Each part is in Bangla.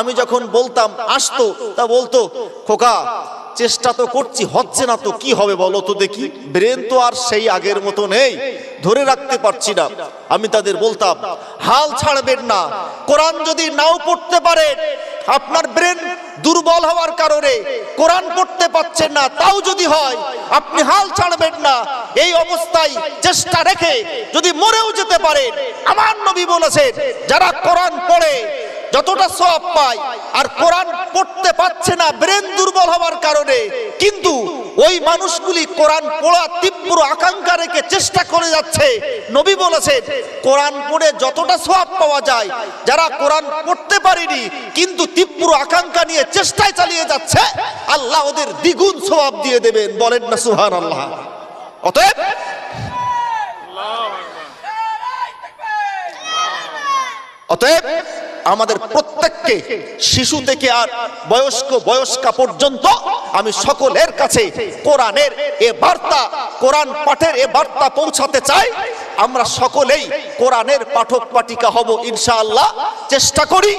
আমি যখন বলতাম আসতো, তা বলতো, খোকা চেষ্টা তো করছি, হচ্ছে না তো কি হবে বলো তো দেখি, ব্রেন তো আর সেই আগের মতো নেই, ধরে রাখতে পারছি না। আমি তাদের বলতাম, হাল ছাড়বেন না, কোরআন যদি নাও পড়তে পারেন, আপনার ব্রেন দুর্বল হওয়ার কারণে কোরআন পড়তে পাচ্ছেন না, তাও যদি হয় আপনি হাল ছাড়বেন না। এই অবস্থায় চেষ্টা রেখে যদি মরেও যেতে পারেন, আমার নবী বলেছেন যারা কোরআন পড়ে যতটা সওয়াব পায়, আর কোরআন পড়তে পারছে না ব্রেন দুর্বল হওয়ার কারণে, কিন্তু ওই মানুষগুলি কোরআন পড়া তীব্র আকাঙ্ক্ষা রেখে চেষ্টা করে যাচ্ছে, নবী বলেছেন কোরআন পড়ে যতটা সওয়াব পাওয়া যায়, যারা কোরআন পড়তে পারেনি কিন্তু তীব্র আকাঙ্ক্ষা নিয়ে চেষ্টায় চালিয়ে যাচ্ছে, আল্লাহ ওদের দ্বিগুণ সওয়াব দিয়ে দেবেন। বলেন না সুবহানাল্লাহ। অতএব আমাদের প্রত্যেককে, শিশু থেকে আর বয়স্কা পর্যন্ত, আমি সকলের কাছে কোরআনের এ বার্তা, কোরআন পাঠের এ বার্তা পৌঁছাতে চাই। আমরা সকলেই কোরআনের পাঠক পাঠিকা হব ইনশাআল্লাহ। চেষ্টা করি,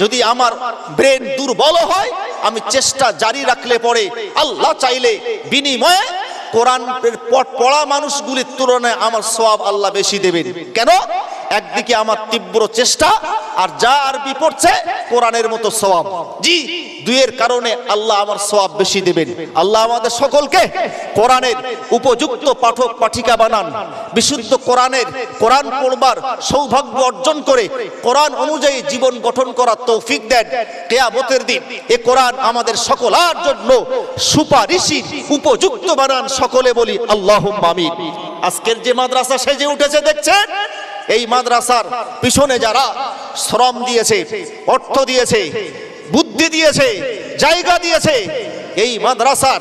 যদি আমার ব্রেন দুর্বল হয়, আমি চেষ্টা জারি রাখলে পরে আল্লাহ চাইলে বিনিময়ে কোরআন পড়া মানুষগুলির তুলনায় আমার সওয়াব আল্লাহ বেশি দেবেন। কেন? একদিকে আমার তীব্র চেষ্টা, আর যা আরবি পড়ছে কোরআনের মতো সওয়াব। জি, দুইয়ের কারণে আল্লাহ আমার সওয়াব বেশি দেবেন। আল্লাহ আমাদের সকলকে কোরআনের উপযুক্ত পাঠক পাঠিকা বানান, বিশুদ্ধ কোরআন পড়বার সৌভাগ্য অর্জন করে কোরআন অনুযায়ী জীবন গঠন করার তৌফিক দেন। কিয়ামতের দিন এ কোরআন আমাদের সকলের জন্য সুপারিশি উপযুক্ত বানান। সকলে বলি আল্লাহুম্মা আমিন। আজকের যে মাদ্রাসা সেজে উঠেছে দেখছেন, এই মাদ্রাসার পিছনে যারা শ্রম দিয়েছে, অর্থ দিয়েছে, বুদ্ধি দিয়েছে, জায়গা দিয়েছে, এই মাদ্রাসার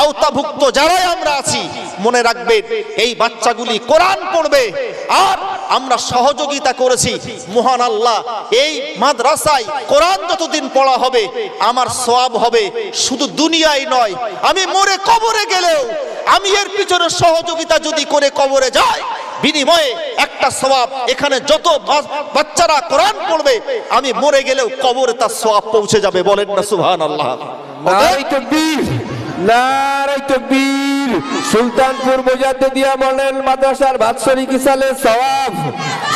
আওতাভুক্ত যারাই আমরা আছি, মনে রাখবেন এই বাচ্চাগুলি কোরআন পড়বে, আর আমরা সহযোগিতা করেছি। মহান আল্লাহ এই মাদ্রাসায় কোরআন যতদিন পড়া হবে আমার সওয়াব হবে, শুধু দুনিয়ায় নয়, আমি মরে কবরে গেলেও আমি এর পিছনে সহযোগিতা যদি করে কবরে যাই, বিনিময়ে একটা সওয়াব, এখানে যত বাচ্চারা কোরআন পড়বে আমি মরে গেলেও কবরে তার সওয়াব পৌঁছে যাবে। বলেন না সুবহানাল্লাহ। নারে তাকবীর, নারে তাকবীর। সুলতানপুর মুজাদ্দিদিয়া মডেল মাদ্রাসার বাৎসরিক ইসালে সওয়াব,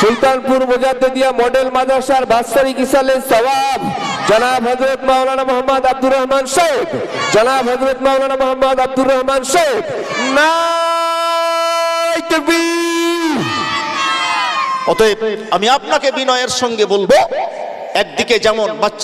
সুলতানপুর মুজাদ্দিদিয়া মডেল মাদ্রাসার বাৎসরিক ইসালে সওয়াব জনাব হযরত মাওলানা মোহাম্মদ আব্দুর রহমান সাহেব, জনাব হযরত মাওলানা মোহাম্মদ আব্দুর রহমান সাহেব। নারে তাকবীর। অতএব আমি আপনাকে বিনয়ের সঙ্গে বলবো, একদিকে যেমন বাচ্চা